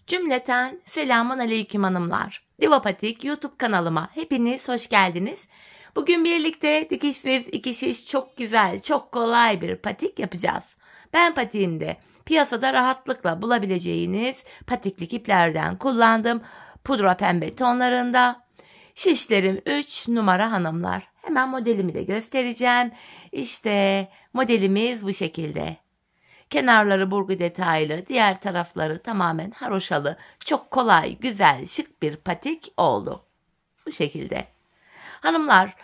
Cümleten selamun aleyküm hanımlar. Divapatik YouTube kanalıma hepiniz hoş geldiniz. Bugün birlikte dikişsiz iki şiş çok güzel, çok kolay bir patik yapacağız. Ben patiğimde piyasada rahatlıkla bulabileceğiniz patiklik iplerden kullandım. Pudra pembe tonlarında. Şişlerim 3 numara hanımlar. Hemen modelimi de göstereceğim. İşte modelimiz bu şekilde. Kenarları burgu detaylı, diğer tarafları tamamen haroşalı, çok kolay, güzel, şık bir patik oldu. Bu şekilde. Hanımlar,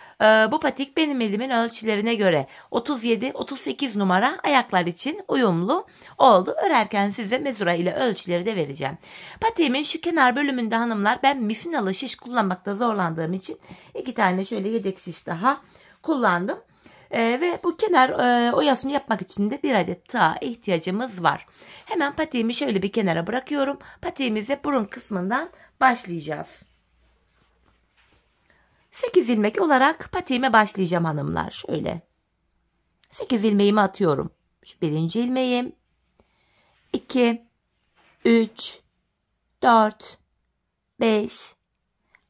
bu patik benim elimin ölçülerine göre 37-38 numara ayaklar için uyumlu oldu. Örerken size mezura ile ölçüleri de vereceğim. Patiğimin şu kenar bölümünde hanımlar ben mifinalı şiş kullanmakta zorlandığım için 2 tane şöyle yedek şiş daha kullandım. Ve bu kenar oyasını yapmak için de bir adet tığ ihtiyacımız var. Hemen patiğimi şöyle bir kenara bırakıyorum. Patiğimize burun kısmından başlayacağız. 8 ilmek olarak patiğime başlayacağım hanımlar. Şöyle 8 ilmeğimi atıyorum. Şu birinci ilmeğim, 2, 3, 4, 5,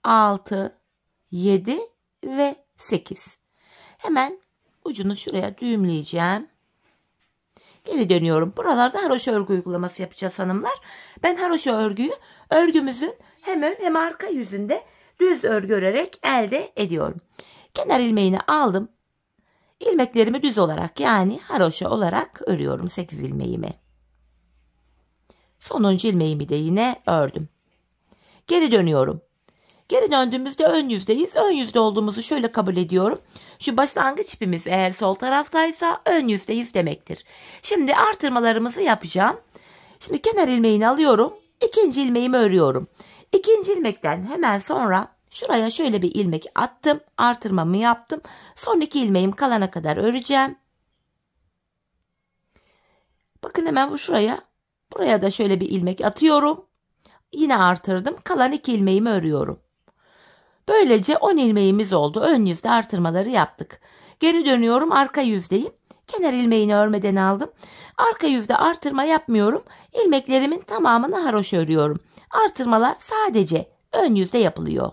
6, 7 ve 8. Hemen ucunu şuraya düğümleyeceğim. Geri dönüyorum. Buralarda haroşa örgü uygulaması yapacağız hanımlar. Ben haroşa örgüyü örgümüzün hem ön hem arka yüzünde düz örgü örerek elde ediyorum. Kenar ilmeğini aldım. İlmeklerimi düz olarak yani haroşa olarak örüyorum 8 ilmeğimi. Sonuncu ilmeğimi de yine ördüm. Geri dönüyorum. Geri döndüğümüzde ön yüzdeyiz. Ön yüzde olduğumuzu şöyle kabul ediyorum. Şu başlangıç ipimiz eğer sol taraftaysa ön yüzdeyiz demektir. Şimdi artırmalarımızı yapacağım. Şimdi kenar ilmeğini alıyorum. İkinci ilmeğimi örüyorum. İkinci ilmekten hemen sonra şuraya şöyle bir ilmek attım. Artırmamı yaptım. Son 2 ilmeğim kalana kadar öreceğim. Bakın hemen bu şuraya. Buraya da şöyle bir ilmek atıyorum. Yine artırdım. Kalan 2 ilmeğimi örüyorum. Böylece 10 ilmeğimiz oldu. Ön yüzde artırmaları yaptık. Geri dönüyorum. Arka yüzdeyim. Kenar ilmeğini örmeden aldım. Arka yüzde artırma yapmıyorum. İlmeklerimin tamamını haroşa örüyorum. Artırmalar sadece ön yüzde yapılıyor.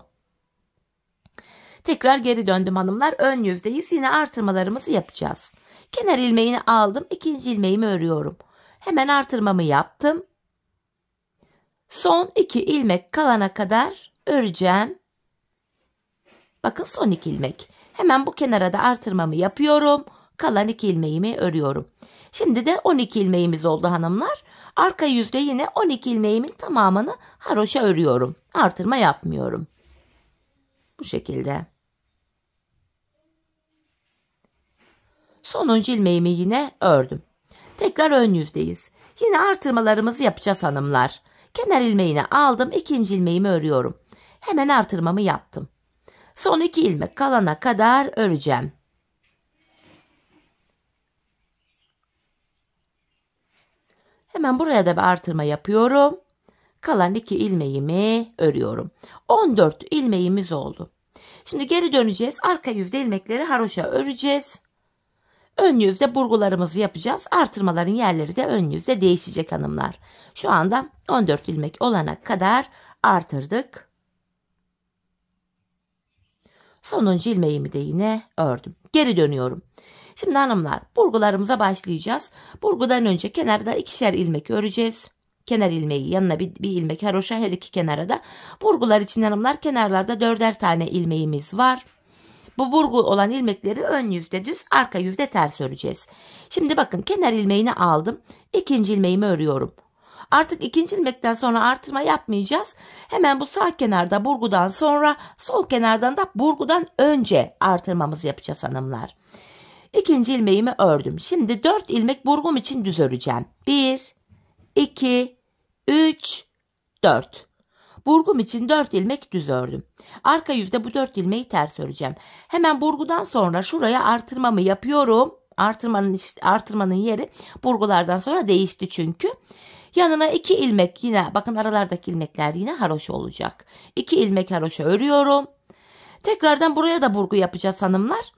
Tekrar geri döndüm hanımlar. Ön yüzdeyiz. Yine artırmalarımızı yapacağız. Kenar ilmeğini aldım. İkinci ilmeğimi örüyorum. Hemen artırmamı yaptım. Son 2 ilmek kalana kadar öreceğim. Bakın son 2 ilmek. Hemen bu kenara da artırmamı yapıyorum. Kalan 2 ilmeğimi örüyorum. Şimdi de 12 ilmeğimiz oldu hanımlar. Arka yüzde yine 12 ilmeğimin tamamını haroşa örüyorum. Artırma yapmıyorum. Bu şekilde. Sonuncu ilmeğimi yine ördüm. Tekrar ön yüzdeyiz. Yine artırmalarımızı yapacağız hanımlar. Kenar ilmeğini aldım. İkinci ilmeğimi örüyorum. Hemen artırmamı yaptım. Son 2 ilmek kalana kadar öreceğim. Hemen buraya da bir artırma yapıyorum. Kalan 2 ilmeğimi örüyorum. 14 ilmeğimiz oldu. Şimdi geri döneceğiz. Arka yüzde ilmekleri haroşa öreceğiz. Ön yüzde burgularımızı yapacağız. Artırmaların yerleri de ön yüzde değişecek hanımlar. Şu anda 14 ilmek olana kadar artırdık. Sonuncu ilmeğimi de yine ördüm. Geri dönüyorum. Şimdi hanımlar burgularımıza başlayacağız. Burgudan önce kenarda 2'şer ilmek öreceğiz. Kenar ilmeği yanına bir ilmek haroşa, her iki kenara da. Burgular için hanımlar kenarlarda 4'er tane ilmeğimiz var. Bu burgu olan ilmekleri ön yüzde düz, arka yüzde ters öreceğiz. Şimdi bakın kenar ilmeğini aldım. İkinci ilmeğimi örüyorum. Artık ikinci ilmekten sonra artırma yapmayacağız. Hemen bu sağ kenarda burgudan sonra sol kenardan da burgudan önce artırmamızı yapacağız hanımlar. İkinci ilmeğimi ördüm. Şimdi 4 ilmek burgum için düz öreceğim. 1, 2, 3, 4. Burgum için 4 ilmek düz ördüm. Arka yüzde bu 4 ilmeği ters öreceğim. Hemen burgudan sonra şuraya artırmamı yapıyorum. Artırmanın yeri burgulardan sonra değişti çünkü. Yanına 2 ilmek yine bakın aralardaki ilmekler yine haroşa olacak. 2 ilmek haroşa örüyorum. Tekrardan buraya da burgu yapacağız hanımlar.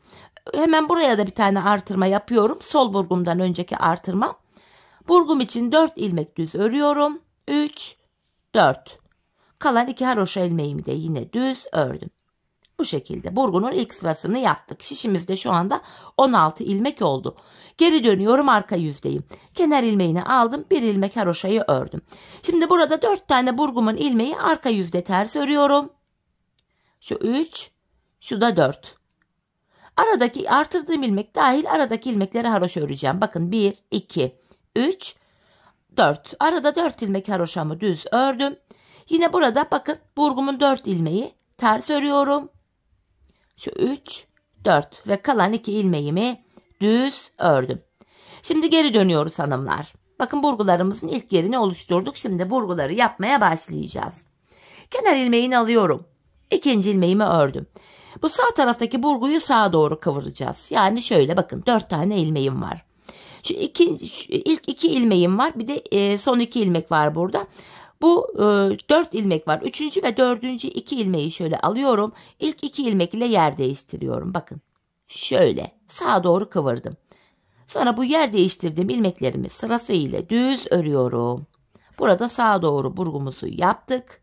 Hemen buraya da bir tane artırma yapıyorum. Sol burgumdan önceki artırma. Burgum için 4 ilmek düz örüyorum. 3, 4. Kalan 2 haroşa ilmeğimi de yine düz ördüm. Bu şekilde burgunun ilk sırasını yaptık. Şişimizde şu anda 16 ilmek oldu. Geri dönüyorum, arka yüzdeyim. Kenar ilmeğini aldım, bir ilmek haroşayı ördüm. Şimdi burada 4 tane burgumun ilmeği arka yüzde ters örüyorum. Şu 3, şu da 4. Aradaki artırdığım ilmek dahil aradaki ilmekleri haroşa öreceğim. Bakın 1, 2, 3, 4. Arada 4 ilmek haroşamı düz ördüm. Yine burada bakın burgumun 4 ilmeği ters örüyorum. Şu 3, 4 ve kalan 2 ilmeğimi düz ördüm. Şimdi geri dönüyoruz hanımlar. Bakın burgularımızın ilk yerini oluşturduk. Şimdi burguları yapmaya başlayacağız. Kenar ilmeğini alıyorum. İkinci ilmeğimi ördüm. Bu sağ taraftaki burguyu sağa doğru kıvıracağız. Yani şöyle bakın 4 tane ilmeğim var. Şu ilk 2 ilmeğim var. Bir de son 2 ilmek var burada. Bu 4 ilmek var. 3. ve 4. 2 ilmeği şöyle alıyorum. İlk 2 ilmek ile yer değiştiriyorum. Bakın şöyle sağa doğru kıvırdım. Sonra bu yer değiştirdiğim ilmeklerimi sırasıyla düz örüyorum. Burada sağa doğru burgumuzu yaptık.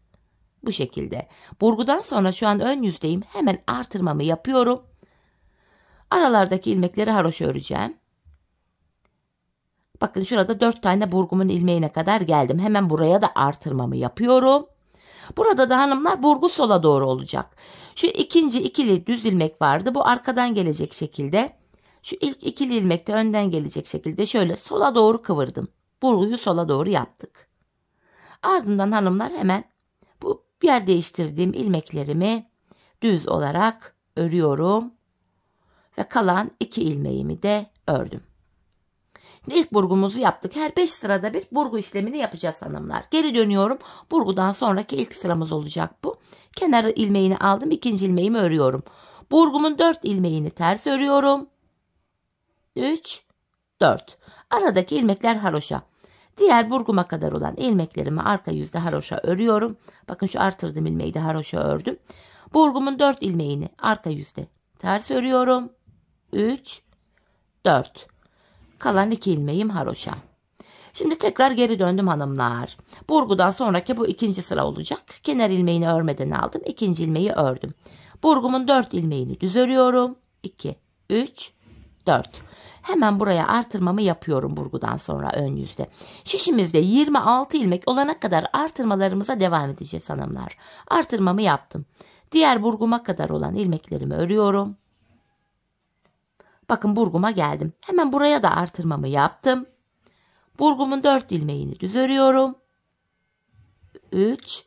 Bu şekilde. Burgudan sonra şu an ön yüzdeyim. Hemen artırmamı yapıyorum. Aralardaki ilmekleri haroşa öreceğim. Bakın şurada 4 tane burgumun ilmeğine kadar geldim. Hemen buraya da artırmamı yapıyorum. Burada da hanımlar burgu sola doğru olacak. Şu ikinci ikili düz ilmek vardı. Bu arkadan gelecek şekilde. Şu ilk ikili ilmek de önden gelecek şekilde şöyle sola doğru kıvırdım. Burguyu sola doğru yaptık. Ardından hanımlar hemen bu yer değiştirdiğim ilmeklerimi düz olarak örüyorum. Ve kalan 2 ilmeğimi de ördüm. İlk burgumuzu yaptık. Her 5 sırada bir burgu işlemini yapacağız hanımlar. Geri dönüyorum. Burgudan sonraki ilk sıramız olacak bu. Kenarı ilmeğini aldım. İkinci ilmeğimi örüyorum. Burgumun 4 ilmeğini ters örüyorum. 3, 4. Aradaki ilmekler haroşa. Diğer burguma kadar olan ilmeklerimi arka yüzde haroşa örüyorum. Bakın şu artırdığım ilmeği de haroşa ördüm. Burgumun 4 ilmeğini arka yüzde ters örüyorum. 3, 4. Kalan 2 ilmeğim haroşa. Şimdi tekrar geri döndüm hanımlar. Burgudan sonraki bu ikinci sıra olacak. Kenar ilmeğini örmeden aldım. İkinci ilmeği ördüm. Burgumun 4 ilmeğini düz örüyorum. 2, 3, 4. Hemen buraya artırmamı yapıyorum burgudan sonra ön yüzde. Şişimizde 26 ilmek olana kadar artırmalarımıza devam edeceğiz hanımlar. Artırmamı yaptım. Diğer burguma kadar olan ilmeklerimi örüyorum. Bakın burguma geldim. Hemen buraya da artırmamı yaptım. Burgumun 4 ilmeğini düz örüyorum. 3,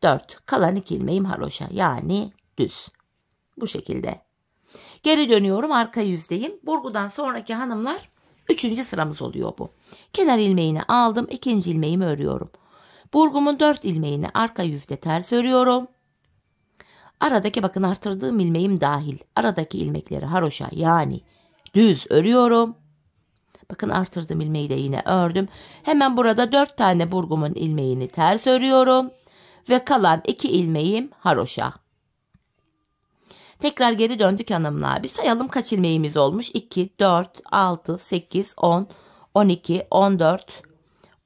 4. Kalan 2 ilmeğim haroşa, yani düz. Bu şekilde. Geri dönüyorum, arka yüzdeyim. Burgudan sonraki hanımlar 3. sıramız oluyor bu. Kenar ilmeğini aldım. 2. ilmeğimi örüyorum. Burgumun 4 ilmeğini arka yüzde ters örüyorum. Aradaki bakın artırdığım ilmeğim dahil. Aradaki ilmekleri haroşa, yani düz örüyorum. Bakın artırdığım ilmeği de yine ördüm. Hemen burada 4 tane burgumun ilmeğini ters örüyorum. Ve kalan 2 ilmeğim haroşa. Tekrar geri döndük hanımlar. Bir sayalım kaç ilmeğimiz olmuş. 2, 4, 6, 8, 10, 12, 14,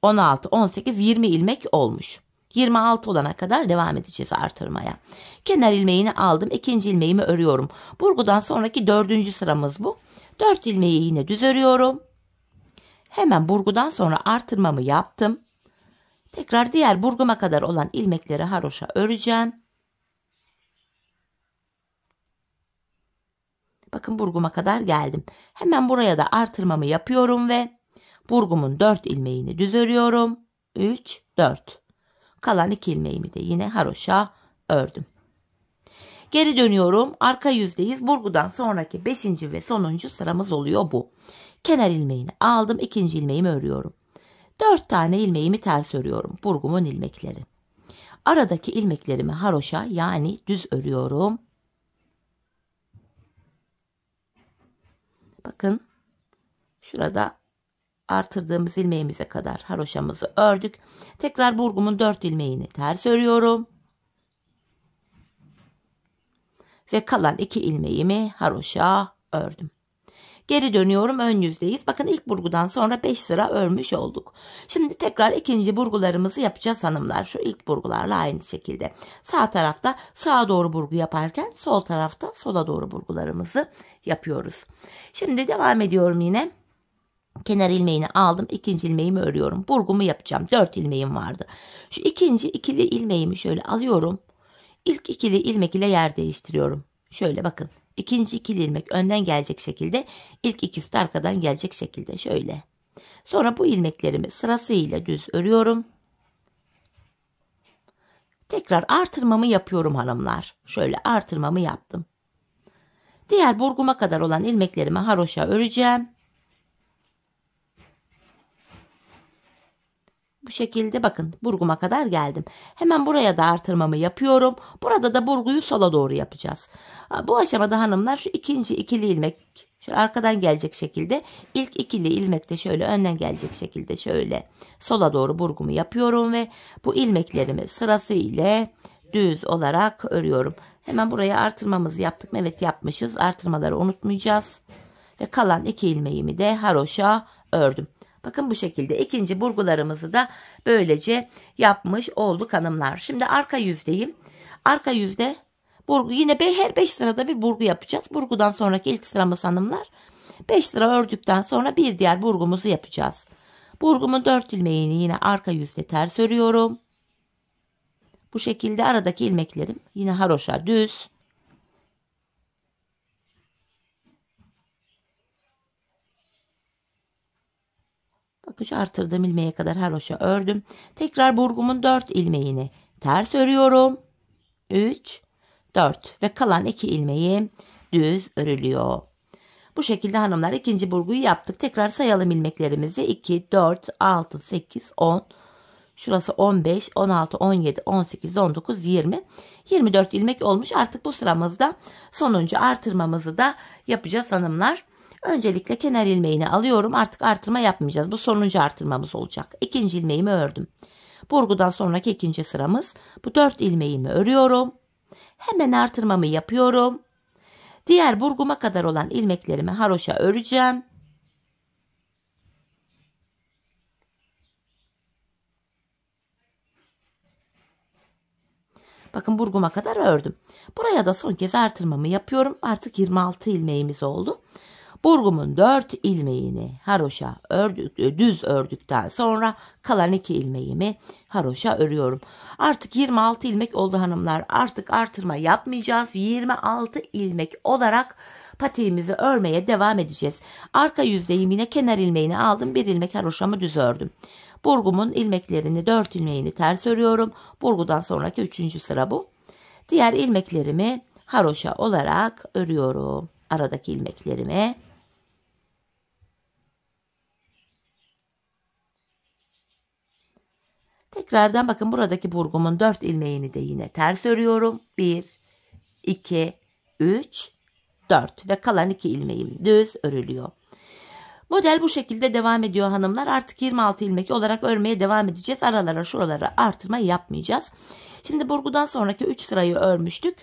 16, 18, 20 ilmek olmuş. 26 olana kadar devam edeceğiz artırmaya. Kenar ilmeğini aldım. 2. ilmeğimi örüyorum. Burgudan sonraki 4. sıramız bu. 4 ilmeği yine düz örüyorum. Hemen burgudan sonra artırmamı yaptım. Tekrar diğer burguma kadar olan ilmekleri haroşa öreceğim. Bakın burguma kadar geldim. Hemen buraya da artırmamı yapıyorum ve burgumun 4 ilmeğini düz örüyorum. 3, 4. Kalan 2 ilmeğimi de yine haroşa ördüm. Geri dönüyorum. Arka yüzdeyiz. Burgudan sonraki 5. ve sonuncu sıramız oluyor bu. Kenar ilmeğini aldım. 2. ilmeğimi örüyorum. 4 tane ilmeğimi ters örüyorum. Burgumun ilmekleri. Aradaki ilmeklerimi haroşa, yani düz örüyorum. Bakın şurada artırdığımız ilmeğimize kadar haroşamızı ördük. Tekrar burgumun 4 ilmeğini ters örüyorum. Ve kalan 2 ilmeğimi haroşa ördüm. Geri dönüyorum, ön yüzdeyiz. Bakın ilk burgudan sonra 5 sıra örmüş olduk. Şimdi tekrar ikinci burgularımızı yapacağız hanımlar. Şu ilk burgularla aynı şekilde. Sağ tarafta sağa doğru burgu yaparken sol tarafta sola doğru burgularımızı yapıyoruz. Şimdi devam ediyorum yine. Kenar ilmeğini aldım. İkinci ilmeğimi örüyorum. Burgumu yapacağım. 4 ilmeğim vardı. Şu ikinci ikili ilmeğimi şöyle alıyorum. İlk ikili ilmek ile yer değiştiriyorum. Şöyle bakın. İkinci ikili ilmek önden gelecek şekilde. İlk ikisi de arkadan gelecek şekilde. Şöyle. Sonra bu ilmeklerimi sırasıyla düz örüyorum. Tekrar artırmamı yapıyorum hanımlar. Şöyle artırmamı yaptım. Diğer burguma kadar olan ilmeklerimi haroşa öreceğim. Bu şekilde bakın burguma kadar geldim. Hemen buraya da artırmamı yapıyorum. Burada da burguyu sola doğru yapacağız. Bu aşamada hanımlar şu ikinci ikili ilmek şöyle arkadan gelecek şekilde, ilk ikili ilmek de şöyle önden gelecek şekilde şöyle sola doğru burgumu yapıyorum ve bu ilmeklerimi sırasıyla düz olarak örüyorum. Hemen buraya artırmamızı yaptık mı? Evet, yapmışız. Artırmaları unutmayacağız. Ve kalan 2 ilmeğimi de haroşa ördüm. Bakın bu şekilde ikinci burgularımızı da böylece yapmış olduk hanımlar. Şimdi arka yüzdeyim. Arka yüzde burgu yine her 5 sırada bir burgu yapacağız. Burgudan sonraki ilk sıramız hanımlar. 5 sıra ördükten sonra bir diğer burgumuzu yapacağız. Burgumun 4 ilmeğini yine arka yüzde ters örüyorum. Bu şekilde aradaki ilmeklerim yine haroşa düz. Bakın şu artırdığım ilmeğe kadar haroşa ördüm. Tekrar burgumun 4 ilmeğini ters örüyorum. 3, 4 ve kalan 2 ilmeğim düz örülüyor. Bu şekilde hanımlar ikinci burguyu yaptık. Tekrar sayalım ilmeklerimizi. 2, 4, 6, 8, 10. Şurası 15, 16, 17, 18, 19, 20. 24 ilmek olmuş. Artık bu sıramızda sonuncu artırmamızı da yapacağız hanımlar. Öncelikle kenar ilmeğini alıyorum. Artık artırma yapmayacağız. Bu sonuncu artırmamız olacak. İkinci ilmeğimi ördüm. Burgudan sonraki ikinci sıramız. Bu 4 ilmeğimi örüyorum. Hemen artırmamı yapıyorum. Diğer burguma kadar olan ilmeklerimi haroşa öreceğim. Bakın burguma kadar ördüm. Buraya da son kez artırmamı yapıyorum. Artık 26 ilmeğimiz oldu. Burgumun 4 ilmeğini haroşa düz ördükten sonra kalan 2 ilmeğimi haroşa örüyorum. Artık 26 ilmek oldu hanımlar. Artık artırma yapmayacağız. 26 ilmek olarak patiğimizi örmeye devam edeceğiz. Arka yüzdeyim, yine kenar ilmeğini aldım. 1 ilmek haroşamı düz ördüm. Burgumun ilmeklerini 4 ilmeğini ters örüyorum. Burgudan sonraki 3. sıra bu. Diğer ilmeklerimi haroşa olarak örüyorum. Aradaki ilmeklerimi. Tekrardan bakın buradaki burgumun 4 ilmeğini de yine ters örüyorum. 1, 2, 3, 4 ve kalan 2 ilmeğim düz örülüyor. Model bu şekilde devam ediyor hanımlar. Artık 26 ilmek olarak örmeye devam edeceğiz. Aralara şuralara artırma yapmayacağız. Şimdi burgudan sonraki 3 sırayı örmüştük.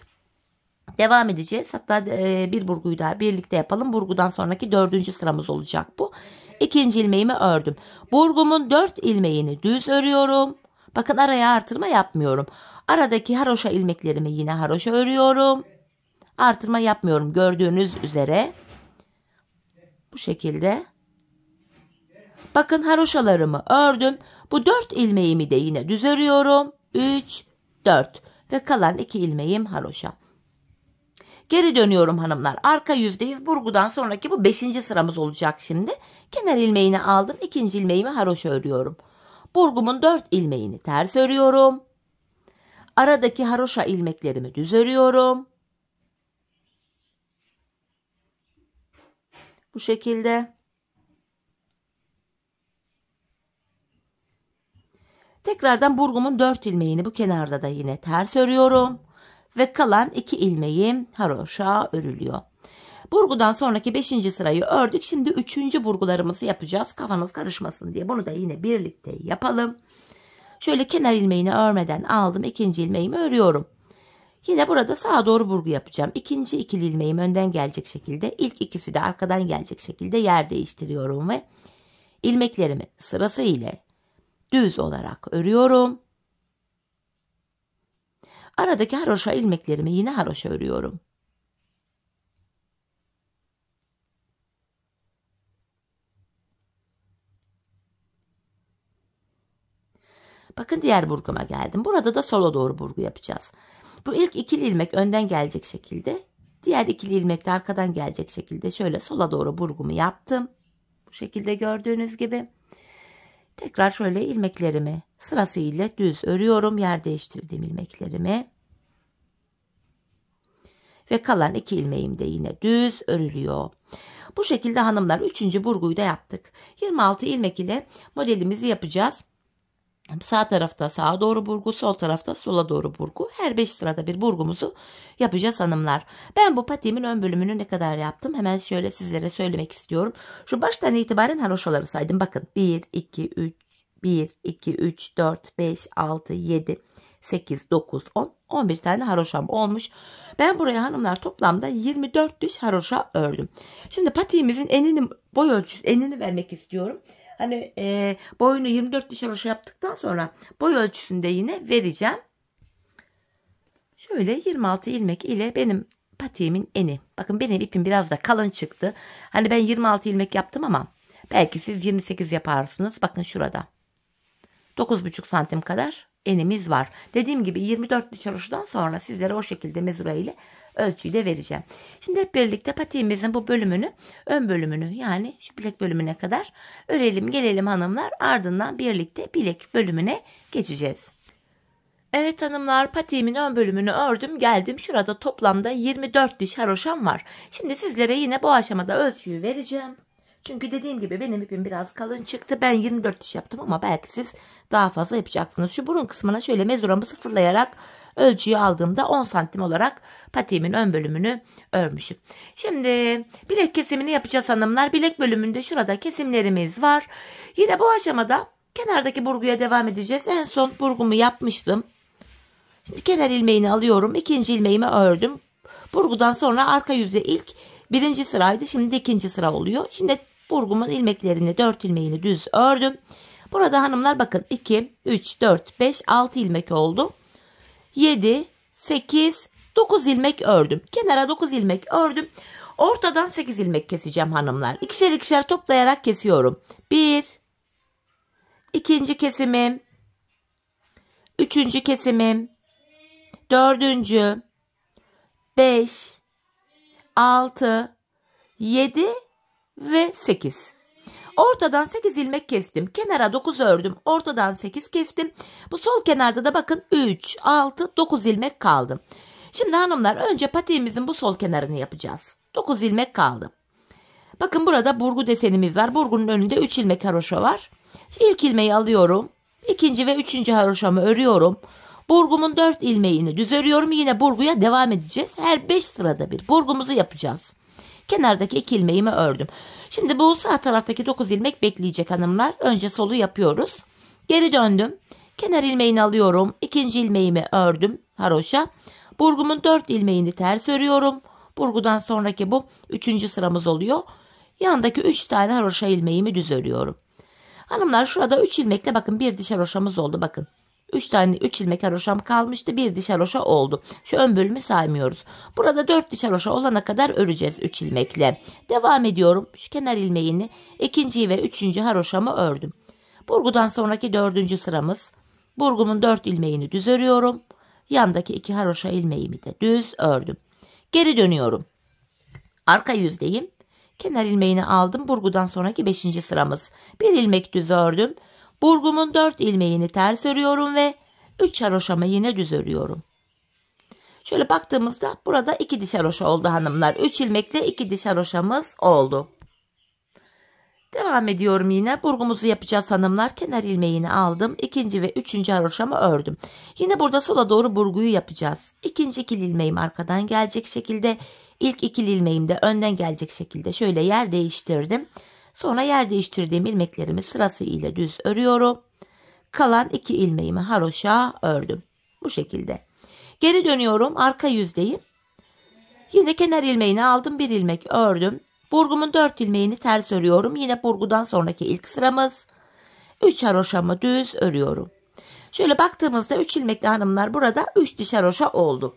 Devam edeceğiz. Hatta bir burguyu daha birlikte yapalım. Burgudan sonraki 4. sıramız olacak bu. İkinci ilmeğimi ördüm. Burgumun 4 ilmeğini düz örüyorum. Bakın araya artırma yapmıyorum. Aradaki haroşa ilmeklerimi yine haroşa örüyorum. Artırma yapmıyorum gördüğünüz üzere. Bu şekilde. Bakın haroşalarımı ördüm. Bu 4 ilmeğimi de yine düz örüyorum. 3, 4 ve kalan 2 ilmeğim haroşa. Geri dönüyorum hanımlar. Arka yüzdeyiz. Burgudan sonraki bu 5. sıramız olacak şimdi. Kenar ilmeğini aldım. 2. ilmeğimi haroşa örüyorum. Burgumun 4 ilmeğini ters örüyorum. Aradaki haroşa ilmeklerimi düz örüyorum. Bu şekilde. Tekrardan burgumun 4 ilmeğini bu kenarda da yine ters örüyorum. Ve kalan 2 ilmeğim haroşa örülüyor. Burgudan sonraki 5. sırayı ördük. Şimdi 3. burgularımızı yapacağız. Kafanız karışmasın diye. Bunu da yine birlikte yapalım. Şöyle kenar ilmeğini örmeden aldım. 2. ilmeğimi örüyorum. Yine burada sağa doğru burgu yapacağım. İkinci ikili ilmeğim önden gelecek şekilde, ilk ikisi de arkadan gelecek şekilde yer değiştiriyorum ve ilmeklerimi sırası ile düz olarak örüyorum. Aradaki haroşa ilmeklerimi yine haroşa örüyorum. Bakın diğer burguma geldim. Burada da sola doğru burgu yapacağız. Bu ilk ikili ilmek önden gelecek şekilde, diğer ikili ilmek de arkadan gelecek şekilde şöyle sola doğru burgumu yaptım. Bu şekilde gördüğünüz gibi. Tekrar şöyle ilmeklerimi sırasıyla düz örüyorum. Yer değiştirdiğim ilmeklerimi. Ve kalan iki ilmeğim de yine düz örülüyor. Bu şekilde hanımlar 3. burguyu da yaptık. 26 ilmek ile modelimizi yapacağız. Sağ tarafta sağa doğru burgu, sol tarafta sola doğru burgu. Her 5 sırada bir burgumuzu yapacağız hanımlar. Ben bu patiğimin ön bölümünü ne kadar yaptım? Hemen şöyle sizlere söylemek istiyorum. Şu baştan itibaren haroşaları saydım. Bakın 1, 2, 3, 1, 2, 3, 4, 5, 6, 7, 8, 9, 10, 11 tane haroşam olmuş. Ben buraya hanımlar toplamda 24 diş haroşa ördüm. Şimdi patiğimizin enini, boy ölçüsü, enini vermek istiyorum. Hani boyunu 24 diş haroşa yaptıktan sonra boy ölçüsünü de yine vereceğim. Şöyle 26 ilmek ile benim patiğimin eni. Bakın benim ipim biraz da kalın çıktı. Hani ben 26 ilmek yaptım ama belki siz 28 yaparsınız. Bakın şurada 9,5 santim kadar enimiz var. Dediğim gibi 24 diş haroşadan sonra sizlere o şekilde mezura ile ölçüyü de vereceğim. Şimdi hep birlikte patiğimizin bu bölümünü, ön bölümünü, yani şu bilek bölümüne kadar örelim gelelim hanımlar. Ardından birlikte bilek bölümüne geçeceğiz. Evet hanımlar, patiğimin ön bölümünü ördüm geldim. Şurada toplamda 24 diş haroşam var. Şimdi sizlere yine bu aşamada ölçüyü vereceğim. Çünkü dediğim gibi benim ipim biraz kalın çıktı. Ben 24 diş yaptım ama belki siz daha fazla yapacaksınız. Şu burun kısmına şöyle mezuramı sıfırlayarak ölçüyü aldığımda 10 santim olarak patiğimin ön bölümünü örmüşüm. Şimdi bilek kesimini yapacağız hanımlar. Bilek bölümünde şurada kesimlerimiz var. Yine bu aşamada kenardaki burguya devam edeceğiz. En son burgumu yapmıştım. Şimdi kenar ilmeğini alıyorum. İkinci ilmeğimi ördüm. Burgudan sonra arka yüze ilk birinci sıraydı. Şimdi ikinci sıra oluyor. Şimdi burgumun ilmeklerini 4 ilmeğini düz ördüm. Burada hanımlar bakın 2, 3, 4, 5, 6 ilmek oldu. 7, 8, 9 ilmek ördüm. Kenara 9 ilmek ördüm. Ortadan 8 ilmek keseceğim hanımlar. İkişer ikişer toplayarak kesiyorum. 1, ikinci kesimim, üçüncü kesimim, dördüncü, 5, 6, 7 ve 8. Ortadan 8 ilmek kestim. Kenara 9 ördüm. Ortadan 8 kestim. Bu sol kenarda da bakın 3, 6, 9 ilmek kaldı. Şimdi hanımlar önce patiğimizin bu sol kenarını yapacağız. 9 ilmek kaldı. Bakın burada burgu desenimiz var. Burgunun önünde 3 ilmek haroşa var. İlk ilmeği alıyorum. İkinci ve üçüncü haroşamı örüyorum. Burgumun 4 ilmeğini düz örüyorum. Yine burguya devam edeceğiz. Her 5 sırada bir burgumuzu yapacağız. Kenardaki 2 ilmeğimi ördüm. Şimdi bu sağ taraftaki 9 ilmek bekleyecek hanımlar. Önce solu yapıyoruz. Geri döndüm. Kenar ilmeğini alıyorum. İkinci ilmeğimi ördüm haroşa. Burgumun 4 ilmeğini ters örüyorum. Burgudan sonraki bu 3. sıramız oluyor. Yandaki 3 tane haroşa ilmeğimi düz örüyorum. Hanımlar şurada 3 ilmekle bakın bir diş haroşamız oldu. Bakın 3 ilmek haroşam kalmıştı. Bir diş haroşa oldu. Şu ön bölümü saymıyoruz. Burada 4 diş haroşa olana kadar öreceğiz 3 ilmekle. Devam ediyorum. Şu kenar ilmeğini ikinci ve 3. haroşamı ördüm. Burgudan sonraki 4. sıramız. Burgumun 4 ilmeğini düz örüyorum. Yandaki 2 haroşa ilmeğimi de düz ördüm. Geri dönüyorum. Arka yüzdeyim. Kenar ilmeğini aldım. Burgudan sonraki 5. sıramız. Bir ilmek düz ördüm. Burgumun 4 ilmeğini ters örüyorum ve 3 haroşamı yine düz örüyorum. Şöyle baktığımızda burada 2 diş haroşa oldu hanımlar. 3 ilmekle 2 diş haroşamız oldu. Devam ediyorum yine. Burgumuzu yapacağız hanımlar. Kenar ilmeğini aldım. İkinci ve 3. haroşamı ördüm. Yine burada sola doğru burguyu yapacağız. İkinci ikili ilmeğim arkadan gelecek şekilde. İlk ikili ilmeğim de önden gelecek şekilde şöyle yer değiştirdim. Sonra yer değiştirdiğim ilmeklerimi sırasıyla düz örüyorum. Kalan 2 ilmeğimi haroşa ördüm. Bu şekilde. Geri dönüyorum, arka yüzdeyim. Yine kenar ilmeğini aldım, bir ilmek ördüm. Burgumun 4 ilmeğini ters örüyorum. Yine burgudan sonraki ilk sıramız. 3 haroşamı düz örüyorum. Şöyle baktığımızda 3 ilmekli hanımlar burada 3 diş haroşa oldu.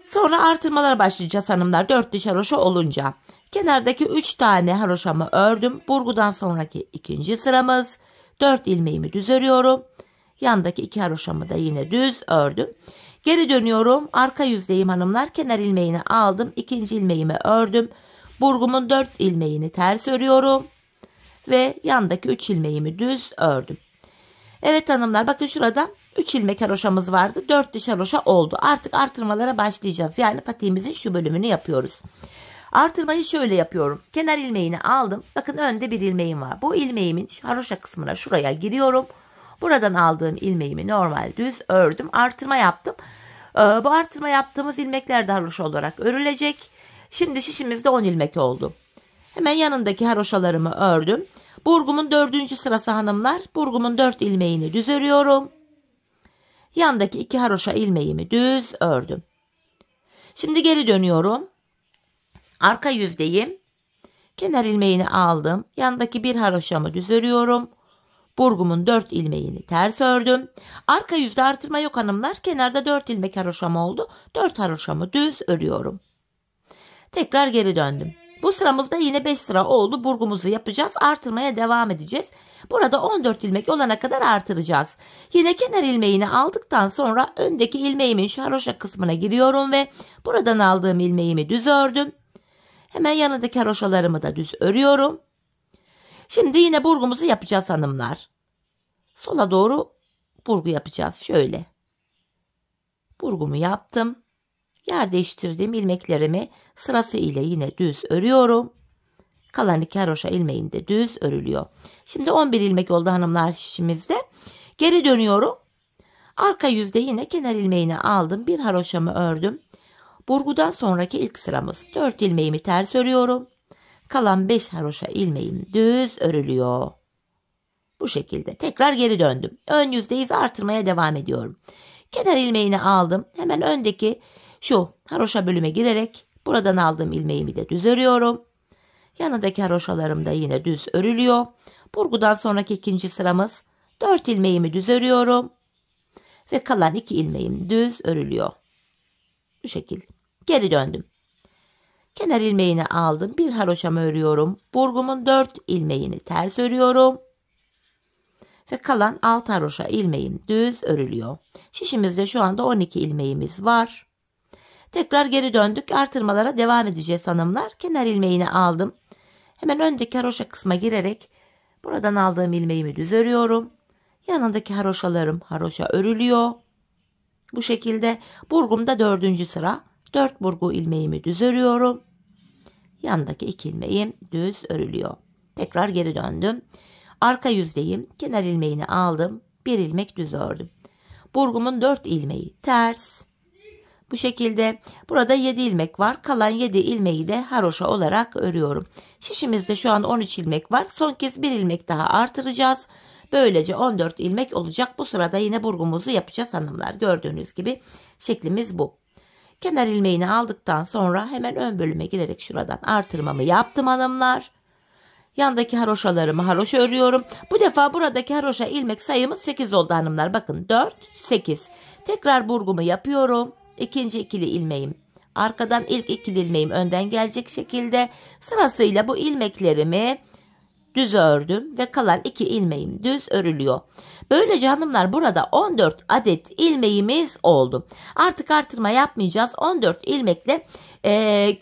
Sonra artırmalara başlayacağız hanımlar 4 diş haroşa olunca. Kenardaki 3 tane haroşamı ördüm. Burgudan sonraki ikinci sıramız. 4 ilmeğimi düz örüyorum. Yandaki 2 haroşamı da yine düz ördüm. Geri dönüyorum. Arka yüzdeyim hanımlar. Kenar ilmeğini aldım. İkinci ilmeğimi ördüm. Burgumun 4 ilmeğini ters örüyorum. Ve yandaki 3 ilmeğimi düz ördüm. Evet hanımlar, bakın şurada 3 ilmek haroşamız vardı. 4 diş haroşa oldu. Artık artırmalara başlayacağız. Yani patiğimizin şu bölümünü yapıyoruz. Artırmayı şöyle yapıyorum. Kenar ilmeğini aldım. Bakın önde bir ilmeğim var. Bu ilmeğimin haroşa kısmına şuraya giriyorum. Buradan aldığım ilmeğimi normal düz ördüm. Artırma yaptım. Bu artırma yaptığımız ilmekler de haroşa olarak örülecek. Şimdi şişimizde 10 ilmek oldu. Hemen yanındaki haroşalarımı ördüm. Burgumun 4. sırası hanımlar. Burgumun 4 ilmeğini düz örüyorum. Yandaki 2 haroşa ilmeğimi düz ördüm. Şimdi geri dönüyorum. Arka yüzdeyim. Kenar ilmeğini aldım. Yandaki 1 haroşamı düz örüyorum. Burgumun 4 ilmeğini ters ördüm. Arka yüzde artırma yok hanımlar. Kenarda 4 ilmek haroşam oldu. 4 haroşamı düz örüyorum. Tekrar geri döndüm. Bu sıramızda yine 5 sıra oldu. Burgumuzu yapacağız. Artırmaya devam edeceğiz. Burada 14 ilmek olana kadar artıracağız. Yine kenar ilmeğini aldıktan sonra öndeki ilmeğimin şu haroşa kısmına giriyorum ve buradan aldığım ilmeğimi düz ördüm. Hemen yanındaki haroşalarımı da düz örüyorum. Şimdi yine burgumuzu yapacağız hanımlar. Sola doğru burgu yapacağız. Şöyle. Burgumu yaptım. Yer değiştirdiğim ilmeklerimi sırası ile yine düz örüyorum. Kalan 2 haroşa ilmeğim de düz örülüyor. Şimdi 11 ilmek oldu hanımlar şişimizde. Geri dönüyorum. Arka yüzde yine kenar ilmeğini aldım. 1 haroşamı ördüm. Burgudan sonraki ilk sıramız. 4 ilmeğimi ters örüyorum. Kalan 5 haroşa ilmeğim düz örülüyor. Bu şekilde. Tekrar geri döndüm. Ön yüzdeyiz, artırmaya devam ediyorum. Kenar ilmeğini aldım. Hemen öndeki şu haroşa bölüme girerek buradan aldığım ilmeğimi de düz örüyorum. Yanındaki haroşalarım da yine düz örülüyor. Burgudan sonraki ikinci sıramız. 4 ilmeğimi düz örüyorum. Ve kalan 2 ilmeğim düz örülüyor. Bu şekilde. Geri döndüm. Kenar ilmeğini aldım. 1 haroşamı örüyorum. Burgumun 4 ilmeğini ters örüyorum. Ve kalan 6 haroşa ilmeğim düz örülüyor. Şişimizde şu anda 12 ilmeğimiz var. Tekrar geri döndük. Artırmalara devam edeceğiz hanımlar. Kenar ilmeğini aldım. Hemen öndeki haroşa kısma girerek buradan aldığım ilmeğimi düz örüyorum. Yanındaki haroşalarım haroşa örülüyor. Bu şekilde burgumda 4. sıra. 4 burgu ilmeğimi düz örüyorum. Yandaki 2 ilmeğim düz örülüyor. Tekrar geri döndüm. Arka yüzdeyim. Kenar ilmeğini aldım. 1 ilmek düz ördüm. Burgumun 4 ilmeği ters. Bu şekilde burada 7 ilmek var. Kalan 7 ilmeği de haroşa olarak örüyorum. Şişimizde şu an 13 ilmek var. Son kez 1 ilmek daha artıracağız. Böylece 14 ilmek olacak. Bu sırada yine burgumuzu yapacağız hanımlar. Gördüğünüz gibi şeklimiz bu. Kenar ilmeğini aldıktan sonra hemen ön bölüme girerek şuradan artırmamı yaptım hanımlar. Yandaki haroşalarımı haroşa örüyorum. Bu defa buradaki haroşa ilmek sayımız 8 oldu hanımlar. Bakın 4, 8. Tekrar burgumu yapıyorum. İkinci ikili ilmeğim. Arkadan ilk ikili ilmeğim önden gelecek şekilde sırasıyla bu ilmeklerimi düz ördüm ve kalan 2 ilmeğim düz örülüyor. Böylece hanımlar burada 14 adet ilmeğimiz oldu. Artık artırma yapmayacağız. 14 ilmekle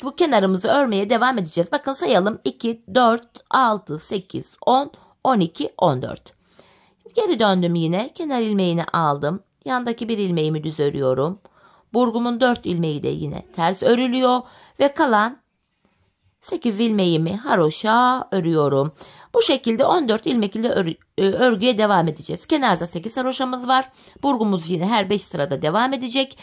bu kenarımızı örmeye devam edeceğiz. Bakın sayalım. 2, 4, 6, 8, 10, 12, 14. Geri döndüm yine. Kenar ilmeğini aldım. Yandaki 1 ilmeğimi düz örüyorum. Burgumun 4 ilmeği de yine ters örülüyor ve kalan 8 ilmeğimi haroşa örüyorum. Bu şekilde 14 ilmek ile örgüye devam edeceğiz. Kenarda 8 haroşamız var. Burgumuz yine her 5 sırada devam edecek.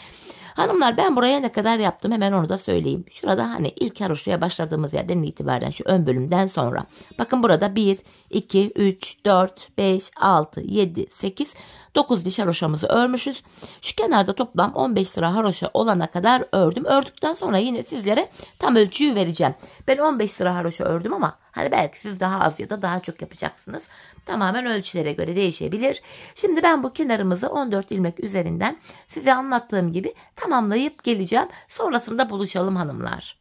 Hanımlar ben buraya ne kadar yaptım hemen onu da söyleyeyim. Şurada hani ilk haroşaya başladığımız yerden itibaren şu ön bölümden sonra. Bakın burada 1, 2, 3, 4, 5, 6, 7, 8, 9 diş haroşamızı örmüşüz. Şu kenarda toplam 15 sıra haroşa olana kadar ördüm. Ördükten sonra yine sizlere tam ölçüyü vereceğim. Ben 15 sıra haroşa ördüm ama hani belki siz daha az ya da daha çok yapacaksınız. Tamamen ölçülere göre değişebilir. Şimdi ben bu kenarımızı 14 ilmek üzerinden size anlattığım gibi tamamlayıp geleceğim. Sonrasında buluşalım hanımlar.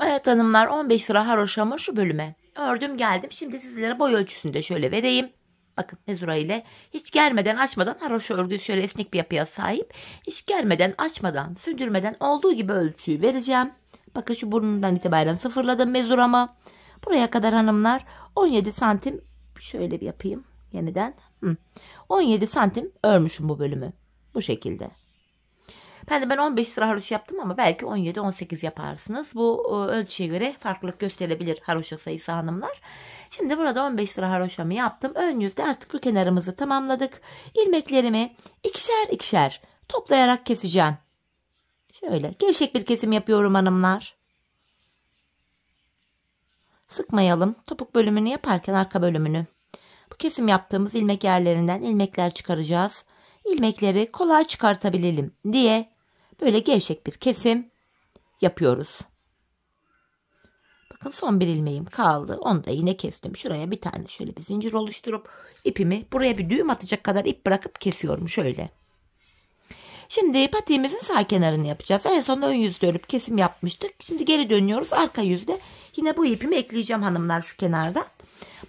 Evet hanımlar 15 sıra haroşamı şu bölüme ördüm geldim. Şimdi sizlere boy ölçüsünü de şöyle vereyim. Bakın mezura ile hiç germeden açmadan haroşa örgüsü şöyle esnek bir yapıya sahip. Hiç germeden açmadan sündürmeden olduğu gibi ölçüyü vereceğim. Bakın şu burnundan itibaren sıfırladım mezuramı. Buraya kadar hanımlar 17 santim şöyle bir yapayım yeniden. 17 santim örmüşüm bu bölümü. Bu şekilde. Ben 15 sıra haroşa yaptım ama belki 17-18 yaparsınız. Bu ölçüye göre farklılık gösterebilir haroşa sayısı hanımlar. Şimdi burada 15 sıra haroşamı yaptım. Ön yüzde artık bu kenarımızı tamamladık. İlmeklerimi ikişer ikişer toplayarak keseceğim. Şöyle gevşek bir kesim yapıyorum hanımlar. Sıkmayalım. Topuk bölümünü yaparken arka bölümünü. Bu kesim yaptığımız ilmek yerlerinden ilmekler çıkaracağız. İlmekleri kolay çıkartabilelim diye böyle gevşek bir kesim yapıyoruz. Bakın son bir ilmeğim kaldı. Onu da yine kestim. Şuraya bir tane şöyle bir zincir oluşturup ipimi buraya bir düğüm atacak kadar ip bırakıp kesiyorum şöyle. Şimdi patiğimizin sağ kenarını yapacağız. En son ön yüzde örüp kesim yapmıştık. Şimdi geri dönüyoruz. Arka yüzde yine bu ipimi ekleyeceğim hanımlar şu kenarda.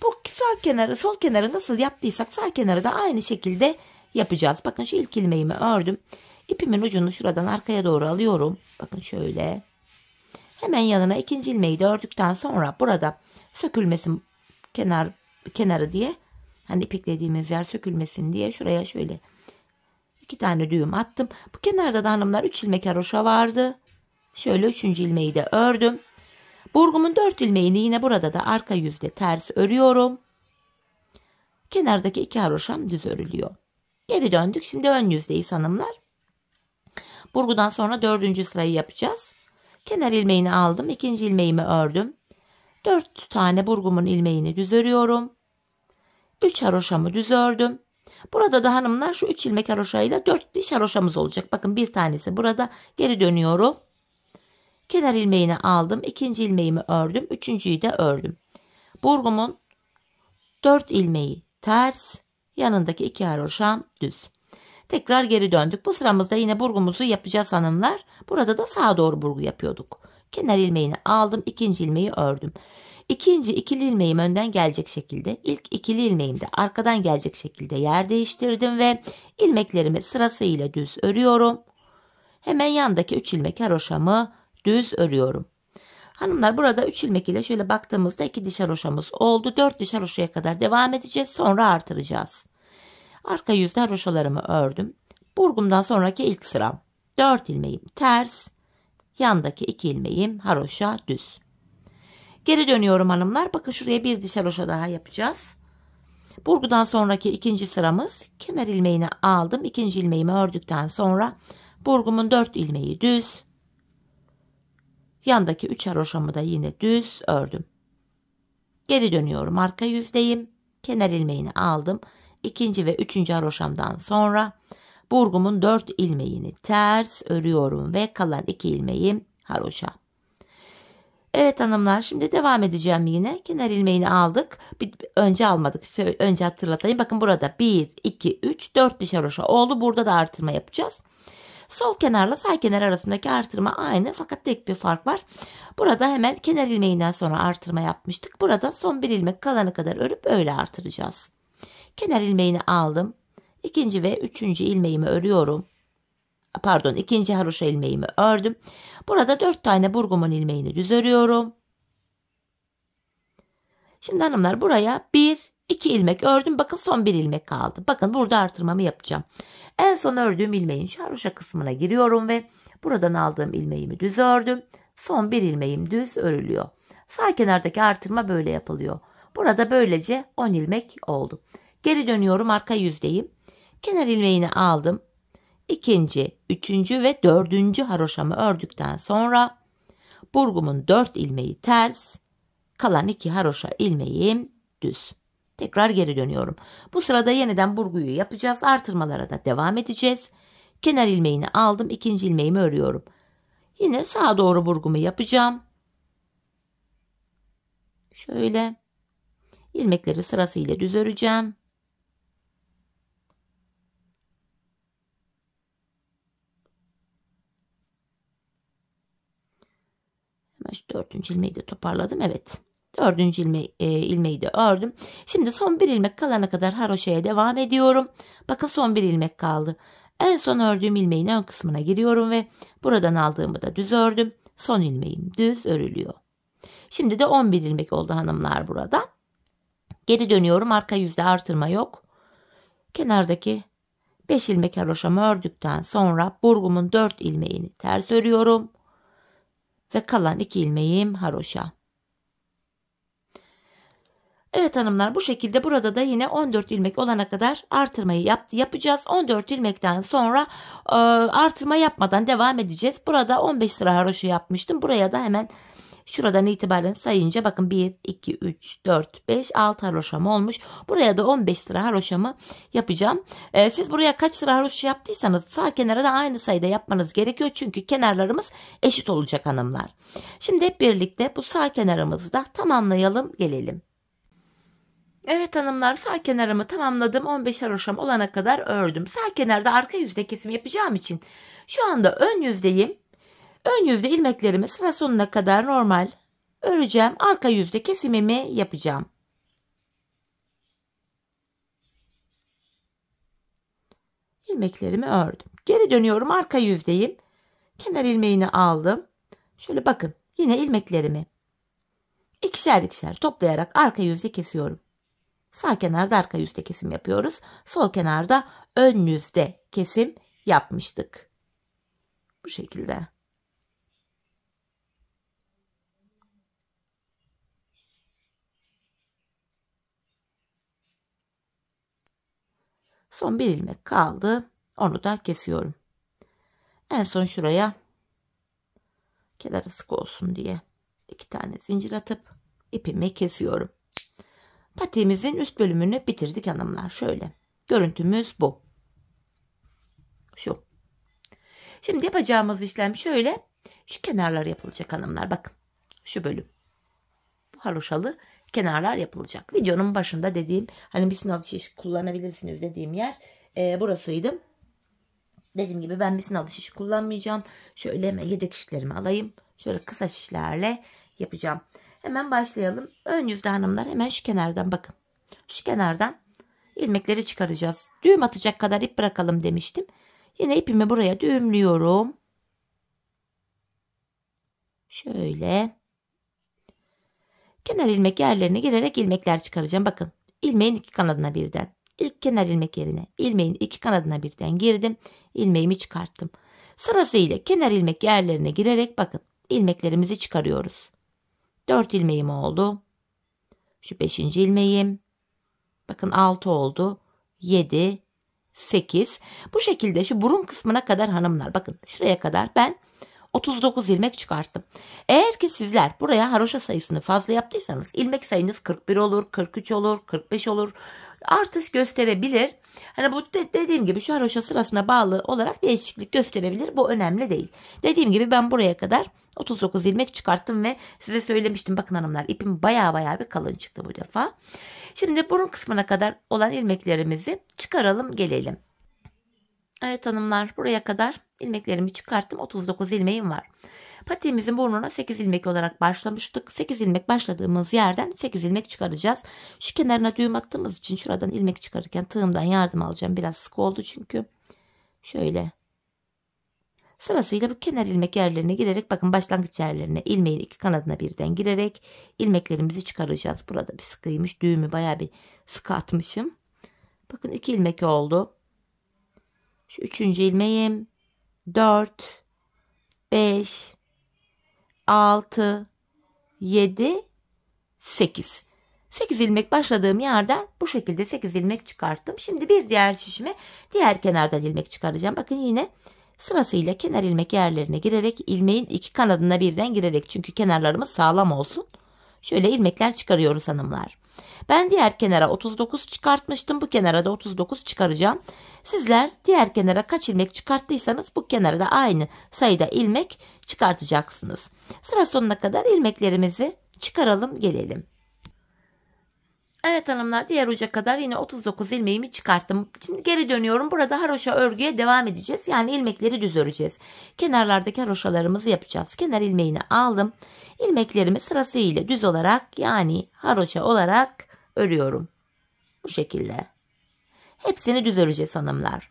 Bu sağ kenarı sol kenarı nasıl yaptıysak sağ kenarı da aynı şekilde yapacağız. Bakın şu ilk ilmeğimi ördüm. İpimin ucunu şuradan arkaya doğru alıyorum. Bakın şöyle. Hemen yanına ikinci ilmeği de ördükten sonra burada sökülmesin kenarı diye hani ipiklediğimiz yer sökülmesin diye şuraya şöyle 2 tane düğüm attım. Bu kenarda da hanımlar 3 ilmek haroşa vardı. Şöyle 3. ilmeği de ördüm. Burgumun 4 ilmeğini yine burada da arka yüzde ters örüyorum. Kenardaki 2 haroşam düz örülüyor. Geri döndük. Şimdi ön yüzdeyiz hanımlar. Burgudan sonra 4. sırayı yapacağız. Kenar ilmeğini aldım. 2. ilmeğimi ördüm. 4 tane burgumun ilmeğini düz örüyorum. 3 haroşamı düz ördüm. Burada da hanımlar şu 3 ilmek haroşayla 4 diş haroşamız olacak. Bakın bir tanesi burada. Geri dönüyorum. Kenar ilmeğini aldım. 2. ilmeğimi ördüm. 3.'yü de ördüm. Burgumun 4 ilmeği ters. Yanındaki 2 haroşam düz. Tekrar geri döndük. Bu sıramızda yine burgumuzu yapacağız hanımlar. Burada da sağa doğru burgu yapıyorduk. Kenar ilmeğini aldım. 2. ilmeği ördüm. İkinci ikili ilmeğim önden gelecek şekilde, ilk ikili ilmeğim de arkadan gelecek şekilde yer değiştirdim ve ilmeklerimi sırasıyla düz örüyorum. Hemen yandaki 3 ilmek haroşamı düz örüyorum. Hanımlar burada 3 ilmek ile şöyle baktığımızda 2 diş haroşamız oldu. 4 diş haroşaya kadar devam edeceğiz. Sonra artıracağız. Arka yüzde haroşalarımı ördüm. Burgumdan sonraki ilk sıram. 4 ilmeğim ters. Yandaki 2 ilmeğim haroşa düz. Geri dönüyorum hanımlar. Bakın şuraya bir diş haroşa daha yapacağız. Burgudan sonraki ikinci sıramız. Kenar ilmeğini aldım. 2. ilmeğimi ördükten sonra burgumun 4 ilmeği düz. Yandaki 3 haroşamı da yine düz ördüm. Geri dönüyorum. Arka yüzdeyim. Kenar ilmeğini aldım. 2. ve 3. haroşamdan sonra burgumun 4 ilmeğini ters örüyorum ve kalan 2 ilmeğim haroşa. Evet hanımlar, şimdi devam edeceğim yine. Kenar ilmeğini aldık. Önce almadık. Önce hatırlatayım. Bakın burada 1, 2, 3, 4 diş haroşa oldu. Burada da artırma yapacağız. Sol kenarla sağ kenar arasındaki artırma aynı fakat tek bir fark var. Burada hemen kenar ilmeğinden sonra artırma yapmıştık. Burada son bir ilmek kalana kadar örüp öyle artıracağız. Kenar ilmeğini aldım. 2. ve 3. ilmeğimi örüyorum. Pardon, 2. haroşa ilmeğimi ördüm. Burada 4 tane burgumun ilmeğini düz örüyorum. Şimdi hanımlar buraya 1, 2 ilmek ördüm. Bakın son bir ilmek kaldı. Bakın burada artırmamı yapacağım. En son ördüğüm ilmeğin şu haroşa kısmına giriyorum ve buradan aldığım ilmeğimi düz ördüm. Son bir ilmeğim düz örülüyor. Sağ kenardaki artırma böyle yapılıyor. Burada böylece 10 ilmek oldu. Geri dönüyorum, arka yüzdeyim. Kenar ilmeğini aldım. ikinci, üçüncü ve dördüncü haroşamı ördükten sonra burgumun 4 ilmeği ters, kalan 2 haroşa ilmeğim düz. Tekrar geri dönüyorum. Bu sırada yeniden burguyu yapacağız. Artırmalara da devam edeceğiz. Kenar ilmeğini aldım. İkinci ilmeğimi örüyorum. Yine sağa doğru burgumu yapacağım. Şöyle ilmekleri sırasıyla düz öreceğim. Hemen şu 4. ilmeği de toparladım. Evet. 4. ilmeği de ördüm. Şimdi son bir ilmek kalana kadar haroşaya devam ediyorum. Bakın son bir ilmek kaldı. En son ördüğüm ilmeğin ön kısmına giriyorum ve buradan aldığımı da düz ördüm. Son ilmeğim düz örülüyor. Şimdi de 11 ilmek oldu hanımlar burada. Geri dönüyorum. Arka yüzde artırma yok. Kenardaki 5 ilmek haroşamı ördükten sonra burgumun 4 ilmeğini ters örüyorum. Ve kalan 2 ilmeğim haroşa. Evet hanımlar, bu şekilde burada da yine 14 ilmek olana kadar artırmayı yapacağız. 14 ilmekten sonra artırma yapmadan devam edeceğiz. Burada 15 sıra haroşa yapmıştım. Buraya da hemen şuradan itibaren sayınca bakın 1, 2, 3, 4, 5, 6 haroşam olmuş. Buraya da 15 sıra haroşamı yapacağım. Siz buraya kaç sıra haroşa yaptıysanız sağ kenara da aynı sayıda yapmanız gerekiyor. Çünkü kenarlarımız eşit olacak hanımlar. Şimdi hep birlikte bu sağ kenarımızı da tamamlayalım gelelim. Evet hanımlar, sağ kenarımı tamamladım. 15 haroşam olana kadar ördüm. Sağ kenarda arka yüzde kesim yapacağım için şu anda ön yüzdeyim. Ön yüzde ilmeklerimi sıra sonuna kadar normal öreceğim. Arka yüzde kesimimi yapacağım. İlmeklerimi ördüm. Geri dönüyorum, arka yüzdeyim. Kenar ilmeğini aldım. Şöyle bakın, yine ilmeklerimi ikişer ikişer toplayarak arka yüzde kesiyorum. Sağ kenarda arka yüzde kesim yapıyoruz. Sol kenarda ön yüzde kesim yapmıştık. Bu şekilde. Son bir ilmek kaldı. Onu da kesiyorum. En son şuraya kenarı sık olsun diye 2 tane zincir atıp ipimi kesiyorum. Patiğimizin üst bölümünü bitirdik hanımlar. Şöyle. Görüntümüz bu. Şu. Şimdi yapacağımız işlem şöyle. Şu kenarlar yapılacak hanımlar. Bakın. Şu bölüm. Bu haroşalı kenarlar yapılacak. Videonun başında dediğim, hani bir sınav şiş kullanabilirsiniz dediğim yer burasıydı. Dediğim gibi ben bir sınav şiş kullanmayacağım. Şöyle hemen yedek şişlerimi alayım. Şöyle kısa şişlerle yapacağım. Hemen başlayalım. Ön yüzde hanımlar, hemen şu kenardan bakın. Şu kenardan ilmekleri çıkaracağız. Düğüm atacak kadar ip bırakalım demiştim. Yine ipimi buraya düğümlüyorum. Şöyle. Kenar ilmek yerlerine girerek ilmekler çıkaracağım. Bakın, ilmeğin 2 kanadına birden. İlk kenar ilmek yerine ilmeğin 2 kanadına birden girdim. İlmeğimi çıkarttım. Sırasıyla kenar ilmek yerlerine girerek bakın ilmeklerimizi çıkarıyoruz. 4 ilmeğim oldu. Şu 5. ilmeğim. Bakın 6 oldu. 7, 8. Bu şekilde şu burun kısmına kadar hanımlar, bakın şuraya kadar ben 39 ilmek çıkarttım. Eğer ki sizler buraya haroşa sayısını fazla yaptıysanız ilmek sayınız 41 olur, 43 olur, 45 olur. Artış gösterebilir. Hani bu dediğim gibi şu haroşa sırasına bağlı olarak değişiklik gösterebilir. Bu önemli değil. Dediğim gibi ben buraya kadar 39 ilmek çıkarttım ve size söylemiştim. Bakın hanımlar, ipim baya bir kalın çıktı bu defa. Şimdi burun kısmına kadar olan ilmeklerimizi çıkaralım gelelim. Evet hanımlar, buraya kadar ilmeklerimi çıkarttım. 39 ilmeğim var. Patiğimizin burnuna 8 ilmek olarak başlamıştık. 8 ilmek başladığımız yerden 8 ilmek çıkaracağız. Şu kenarına düğüm attığımız için şuradan ilmek çıkarırken tığımdan yardım alacağım. Biraz sık oldu çünkü. Şöyle. Sırasıyla bu kenar ilmek yerlerine girerek bakın başlangıç yerlerine ilmeğin 2 kanadına birden girerek ilmeklerimizi çıkaracağız. Burada bir sıkıymış. Düğümü bayağı bir sıkı atmışım. Bakın 2 ilmek oldu. Şu 3. ilmeğim. 4, 5, 6, 7, 8. 8 ilmek başladığım yerden bu şekilde 8 ilmek çıkarttım. Şimdi bir diğer şişime diğer kenardan ilmek çıkaracağım. Bakın yine sırasıyla kenar ilmek yerlerine girerek ilmeğin iki kanadına birden girerek, çünkü kenarlarımız sağlam olsun. Şöyle ilmekler çıkarıyoruz hanımlar. Ben diğer kenara 39 çıkartmıştım. Bu kenara da 39 çıkaracağım. Sizler diğer kenara kaç ilmek çıkarttıysanız bu kenara da aynı sayıda ilmek çıkartacaksınız. Sıra sonuna kadar ilmeklerimizi çıkaralım gelelim. Evet hanımlar, diğer uca kadar yine 39 ilmeğimi çıkarttım. Şimdi geri dönüyorum. Burada haroşa örgüye devam edeceğiz. Yani ilmekleri düz öreceğiz. Kenarlardaki haroşalarımızı yapacağız. Kenar ilmeğini aldım. İlmeklerimi sırasıyla düz olarak, yani haroşa olarak örüyorum. Bu şekilde. Hepsini düz öreceğiz hanımlar.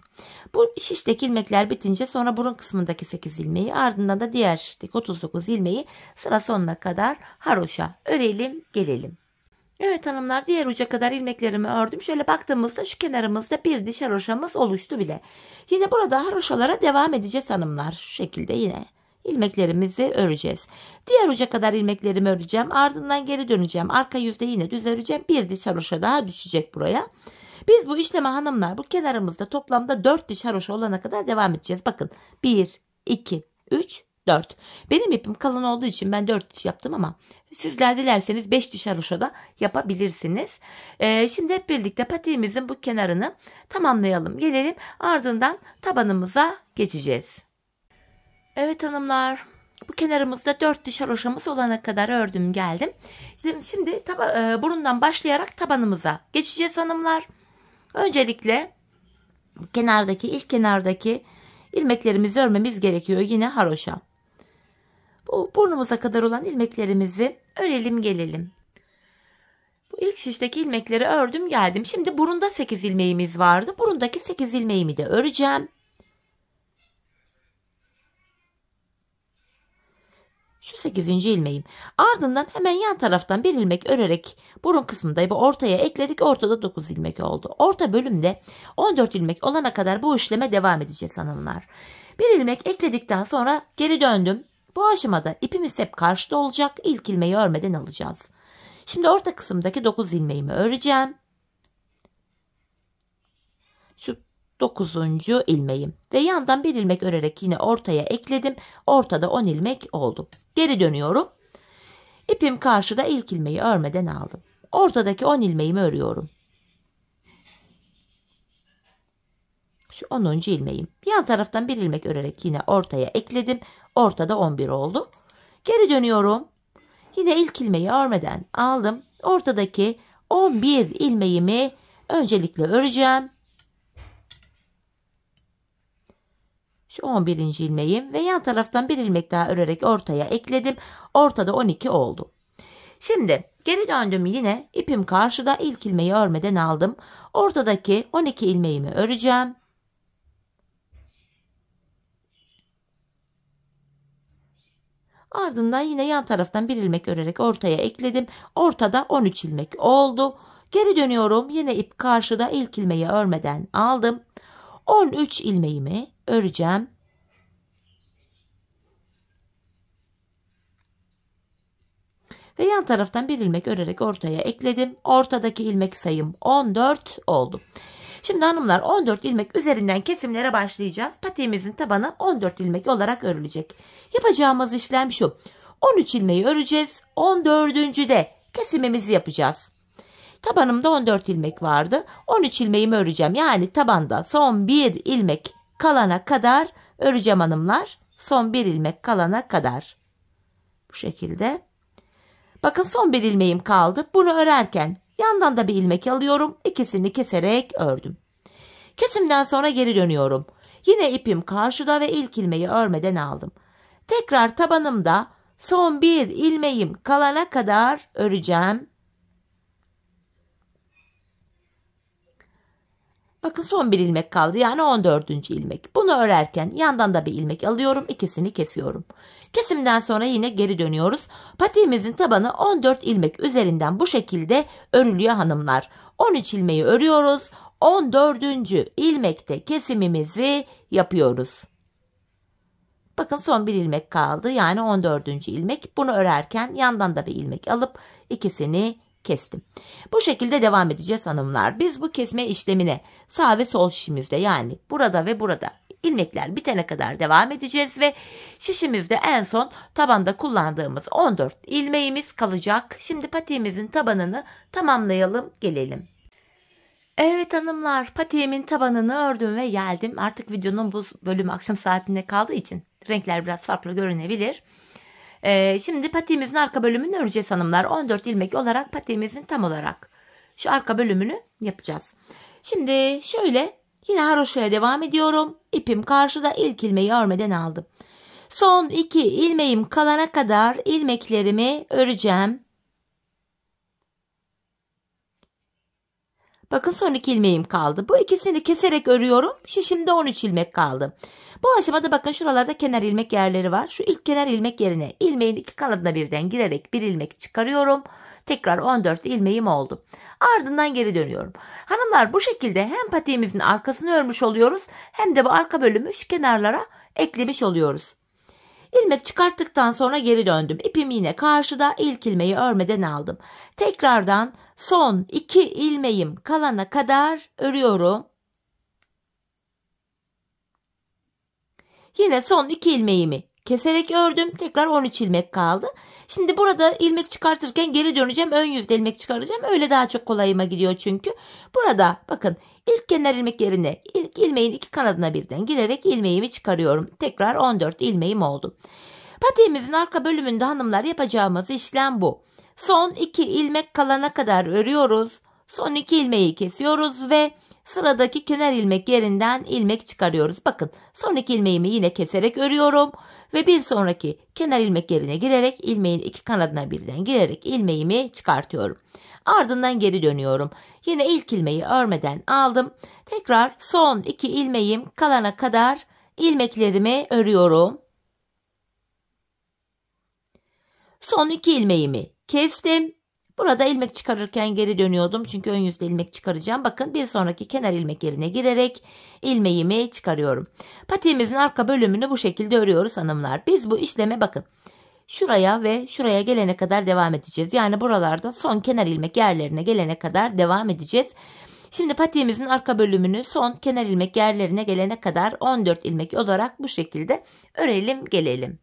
Bu şişteki ilmekler bitince sonra burun kısmındaki 8 ilmeği, ardından da diğer şişteki 39 ilmeği sıra sonuna kadar haroşa örelim gelelim. Evet hanımlar, diğer uca kadar ilmeklerimi ördüm. Şöyle baktığımızda şu kenarımızda bir diş haroşamız oluştu bile. Yine burada haroşalara devam edeceğiz hanımlar. Şu şekilde yine ilmeklerimizi öreceğiz. Diğer uca kadar ilmeklerimi öreceğim. Ardından geri döneceğim. Arka yüzde yine düz öreceğim. Bir diş haroşa daha düşecek buraya. Biz bu işleme hanımlar bu kenarımızda toplamda 4 diş haroşa olana kadar devam edeceğiz. Bakın 1, 2, 3, 4. Benim ipim kalın olduğu için ben 4 diş yaptım ama sizler dilerseniz 5 diş haroşa da yapabilirsiniz. Şimdi hep birlikte patiğimizin bu kenarını tamamlayalım gelelim. Ardından tabanımıza geçeceğiz. Evet hanımlar, bu kenarımızda 4 diş haroşamız olana kadar ördüm geldim. Şimdi burundan başlayarak tabanımıza geçeceğiz hanımlar. Öncelikle ilk kenardaki ilmeklerimizi örmemiz gerekiyor. Yine haroşa. Bu burnumuza kadar olan ilmeklerimizi örelim gelelim. Bu ilk şişteki ilmekleri ördüm geldim. Şimdi burunda 8 ilmeğimiz vardı. Burundaki 8 ilmeğimi de öreceğim. Şu 8. ilmeğim. Ardından hemen yan taraftan bir ilmek örerek burun kısmında ortaya ekledik. Ortada 9 ilmek oldu. Orta bölümde 14 ilmek olana kadar bu işleme devam edeceğiz hanımlar. Bir ilmek ekledikten sonra geri döndüm. Bu aşamada ipimiz hep karşıda olacak. İlk ilmeği örmeden alacağız. Şimdi orta kısımdaki 9 ilmeğimi öreceğim. Şu 9. ilmeğim ve yandan bir ilmek örerek yine ortaya ekledim. Ortada 10 ilmek oldu. Geri dönüyorum. İpim karşıda, ilk ilmeği örmeden aldım. Ortadaki 10 ilmeğimi örüyorum. Şu 10. ilmeğim. Yan taraftan bir ilmek örerek yine ortaya ekledim. Ortada 11 oldu. Geri dönüyorum. Yine ilk ilmeği örmeden aldım. Ortadaki 11 ilmeğimi öncelikle öreceğim. Şu 11. ilmeğim ve yan taraftan bir ilmek daha örerek ortaya ekledim. Ortada 12 oldu. Şimdi geri döndüm, yine ipim karşıda, ilk ilmeği örmeden aldım. Ortadaki 12 ilmeğimi öreceğim. Ardından yine yan taraftan bir ilmek örerek ortaya ekledim. Ortada 13 ilmek oldu. Geri dönüyorum. Yine ip karşıda, ilk ilmeği örmeden aldım. 13 ilmeğimi öreceğim. Ve yan taraftan bir ilmek örerek ortaya ekledim. Ortadaki ilmek sayım 14 oldu. Şimdi hanımlar 14 ilmek üzerinden kesimlere başlayacağız. Patiğimizin tabanı 14 ilmek olarak örülecek. Yapacağımız işlem şu. 13 ilmeği öreceğiz. 14. de kesimimizi yapacağız. Tabanımda 14 ilmek vardı. 13 ilmeğimi öreceğim. Yani tabanda son bir ilmek kalana kadar öreceğim hanımlar. Son bir ilmek kalana kadar. Bu şekilde. Bakın son bir ilmeğim kaldı. Bunu örerken yandan da bir ilmek alıyorum. İkisini keserek ördüm. Kesimden sonra geri dönüyorum. Yine ipim karşıda ve ilk ilmeği örmeden aldım. Tekrar tabanımda son bir ilmeğim kalana kadar öreceğim. Bakın son bir ilmek kaldı, yani 14. ilmek. Bunu örerken yandan da bir ilmek alıyorum. İkisini kesiyorum. Kesimden sonra yine geri dönüyoruz. Patiğimizin tabanı 14 ilmek üzerinden bu şekilde örülüyor hanımlar. 13 ilmeği örüyoruz. 14. ilmekte kesimimizi yapıyoruz. Bakın son bir ilmek kaldı, yani 14. ilmek. Bunu örerken yandan da bir ilmek alıp ikisini kestim. Bu şekilde devam edeceğiz hanımlar. Biz bu kesme işlemine sağ ve sol şişimizde, yani burada ve burada ilmekler bitene kadar devam edeceğiz ve şişimizde en son tabanda kullandığımız 14 ilmeğimiz kalacak. Şimdi patiğimizin tabanını tamamlayalım, gelelim. Evet hanımlar, patiğimin tabanını ördüm ve geldim. Artık videonun bu bölümü akşam saatinde kaldığı için renkler biraz farklı görünebilir. Şimdi patiğimizin arka bölümünü öreceğiz hanımlar. 14 ilmek olarak patiğimizin tam olarak şu arka bölümünü yapacağız. Şimdi şöyle yine haroşaya devam ediyorum. İpim karşıda, ilk ilmeği örmeden aldım. Son 2 ilmeğim kalana kadar ilmeklerimi öreceğim. Bakın son 2 ilmeğim kaldı. Bu ikisini keserek örüyorum. Şişimde 13 ilmek kaldı. Bu aşamada bakın şuralarda kenar ilmek yerleri var. Şu ilk kenar ilmek yerine ilmeğin 2 kanadına birden girerek 1 ilmek çıkarıyorum. Tekrar 14 ilmeğim oldu. Ardından geri dönüyorum. Hanımlar, bu şekilde hem patiğimizin arkasını örmüş oluyoruz hem de bu arka bölümü şu kenarlara eklemiş oluyoruz. İlmek çıkarttıktan sonra geri döndüm. İpim yine karşıda, ilk ilmeği örmeden aldım. Tekrardan son 2 ilmeğim kalana kadar örüyorum. Yine son 2 ilmeğimi keserek ördüm. Tekrar 13 ilmek kaldı. Şimdi burada ilmek çıkartırken geri döneceğim. Ön yüzde ilmek çıkaracağım. Öyle daha çok kolayıma gidiyor çünkü. Burada bakın ilk kenar ilmek yerine ilk ilmeğin 2 kanadına birden girerek ilmeğimi çıkarıyorum. Tekrar 14 ilmeğim oldu. Patiğimizin arka bölümünde hanımlar yapacağımız işlem bu. Son 2 ilmek kalana kadar örüyoruz. Son 2 ilmeği kesiyoruz ve sıradaki kenar ilmek yerinden ilmek çıkarıyoruz. Bakın son 2 ilmeğimi yine keserek örüyorum ve bir sonraki kenar ilmek yerine girerek ilmeğin 2 kanadına birden girerek ilmeğimi çıkartıyorum. Ardından geri dönüyorum. Yine ilk ilmeği örmeden aldım. Tekrar son 2 ilmeğim kalana kadar ilmeklerimi örüyorum. Son 2 ilmeğimi kestim. Burada ilmek çıkarırken geri dönüyordum. Çünkü ön yüzde ilmek çıkaracağım. Bakın bir sonraki kenar ilmek yerine girerek ilmeğimi çıkarıyorum. Patiğimizin arka bölümünü bu şekilde örüyoruz hanımlar. Biz bu işleme bakın şuraya ve şuraya gelene kadar devam edeceğiz. Yani buralarda son kenar ilmek yerlerine gelene kadar devam edeceğiz. Şimdi patiğimizin arka bölümünü son kenar ilmek yerlerine gelene kadar 14 ilmek olarak bu şekilde örelim, gelelim.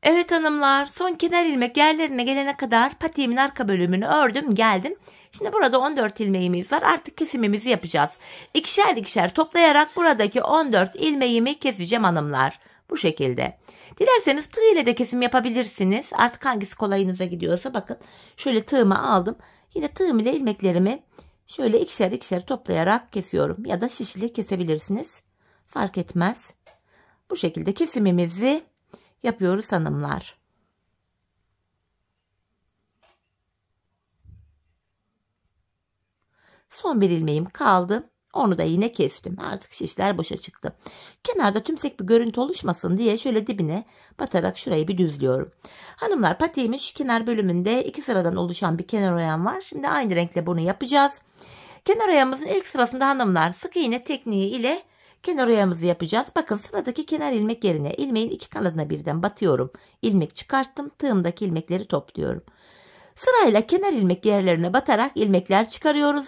Evet hanımlar, son kenar ilmek yerlerine gelene kadar patiğimin arka bölümünü ördüm, geldim. Şimdi burada 14 ilmeğimiz var. Artık kesimimizi yapacağız. İkişer ikişer toplayarak buradaki 14 ilmeğimi keseceğim hanımlar. Bu şekilde. Dilerseniz tığ ile de kesim yapabilirsiniz. Artık hangisi kolayınıza gidiyorsa bakın. Şöyle tığımı aldım. Yine tığım ile ilmeklerimi şöyle ikişer ikişer toplayarak kesiyorum. Ya da şişle kesebilirsiniz. Fark etmez. Bu şekilde kesimimizi yapıyoruz hanımlar. Son bir ilmeğim kaldı. Onu da yine kestim. Artık şişler boşa çıktı. Kenarda tümsek bir görüntü oluşmasın diye şöyle dibine batarak şurayı bir düzlüyorum. Hanımlar, patiğimin şu kenar bölümünde 2 sıradan oluşan bir kenar oyam var. Şimdi aynı renkle bunu yapacağız. Kenar oyamızın ilk sırasında hanımlar sık iğne tekniği ile kenar oyamızı yapacağız. Bakın sıradaki kenar ilmek yerine ilmeğin 2 kanadına birden batıyorum. İlmek çıkarttım. Tığımdaki ilmekleri topluyorum. Sırayla kenar ilmek yerlerine batarak ilmekler çıkarıyoruz.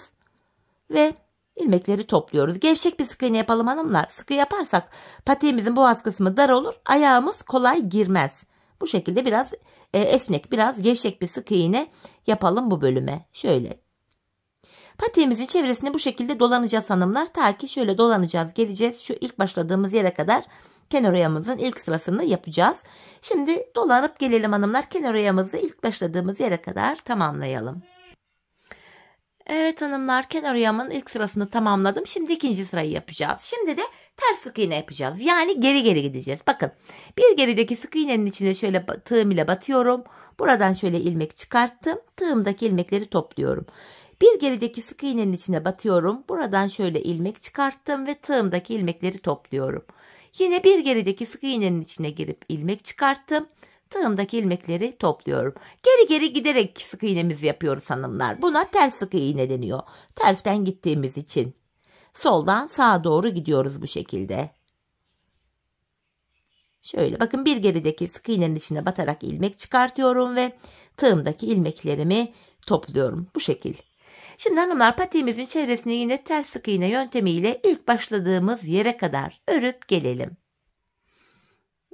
Ve ilmekleri topluyoruz. Gevşek bir sık iğne yapalım hanımlar. Sıkı yaparsak patiğimizin boğaz kısmı dar olur. Ayağımız kolay girmez. Bu şekilde biraz esnek, biraz gevşek bir sık iğne yapalım bu bölüme. Şöyle. Patiğimizin çevresini bu şekilde dolanacağız hanımlar. Ta ki şöyle dolanacağız, geleceğiz. Şu ilk başladığımız yere kadar kenar oyamızın ilk sırasını yapacağız. Şimdi dolanıp gelelim hanımlar. Kenar oyamızı ilk başladığımız yere kadar tamamlayalım. Evet hanımlar, kenar oyamın ilk sırasını tamamladım. Şimdi ikinci sırayı yapacağız. Şimdi de ters sık iğne yapacağız. Yani geri geri gideceğiz. Bakın bir gerideki sık iğnenin içine şöyle tığım ile batıyorum. Buradan şöyle ilmek çıkarttım. Tığımdaki ilmekleri topluyorum. Bir gerideki sık iğnenin içine batıyorum. Buradan şöyle ilmek çıkarttım ve tığımdaki ilmekleri topluyorum. Yine bir gerideki sık iğnenin içine girip ilmek çıkarttım. Tığımdaki ilmekleri topluyorum. Geri geri giderek sık iğnemizi yapıyoruz hanımlar. Buna ters sık iğne deniyor. Tersten gittiğimiz için. Soldan sağa doğru gidiyoruz bu şekilde. Şöyle bakın, bir gerideki sık iğnenin içine batarak ilmek çıkartıyorum ve tığımdaki ilmeklerimi topluyorum. Bu şekil. Şimdi hanımlar, patiğimizin çevresini yine ters sık iğne yöntemiyle ilk başladığımız yere kadar örüp gelelim.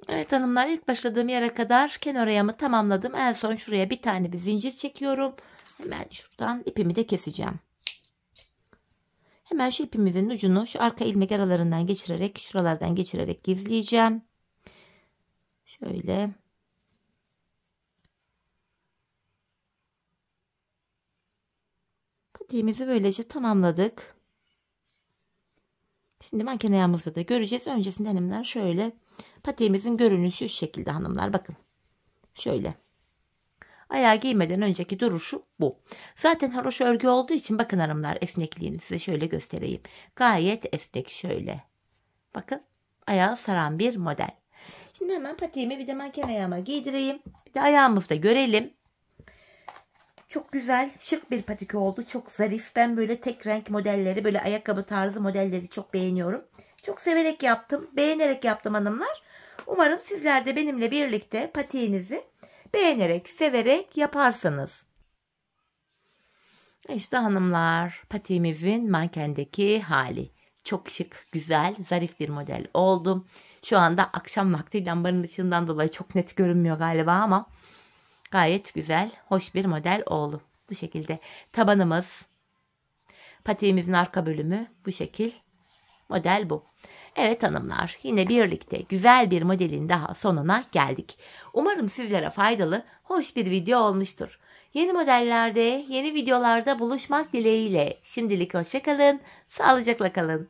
Evet hanımlar, ilk başladığım yere kadar kenar oyamı tamamladım. En son şuraya bir tane bir zincir çekiyorum. Hemen şuradan ipimi de keseceğim. Hemen şu ipimizin ucunu şu arka ilmek aralarından geçirerek, şuralardan geçirerek gizleyeceğim. Şöyle. Patiğimizi böylece tamamladık. Şimdi manken ayağımızda da göreceğiz. Öncesinde hanımlar şöyle patiğimizin görünüşü şu şekilde hanımlar, bakın. Şöyle. Ayağı giymeden önceki duruşu bu. Zaten haroşa örgü olduğu için bakın hanımlar, esnekliğini size şöyle göstereyim. Gayet esnek şöyle. Bakın, ayağı saran bir model. Şimdi hemen patiğimi bir de manken ayağıma giydireyim. Bir de ayağımızda görelim. Çok güzel, şık bir patik oldu. Çok zarif. Ben böyle tek renk modelleri, böyle ayakkabı tarzı modelleri çok beğeniyorum. Çok severek yaptım. Beğenerek yaptım hanımlar. Umarım sizler de benimle birlikte patiğinizi beğenerek, severek yaparsınız. İşte hanımlar, patiğimizin mankendeki hali. Çok şık, güzel, zarif bir model oldu. Şu anda akşam vakti lambanın ışığından dolayı çok net görünmüyor galiba ama gayet güzel, hoş bir model oldu. Bu şekilde tabanımız, patiğimizin arka bölümü bu şekil. Model bu. Evet hanımlar, yine birlikte güzel bir modelin daha sonuna geldik. Umarım sizlere faydalı, hoş bir video olmuştur. Yeni modellerde, yeni videolarda buluşmak dileğiyle. Şimdilik hoşça kalın, sağlıcakla kalın.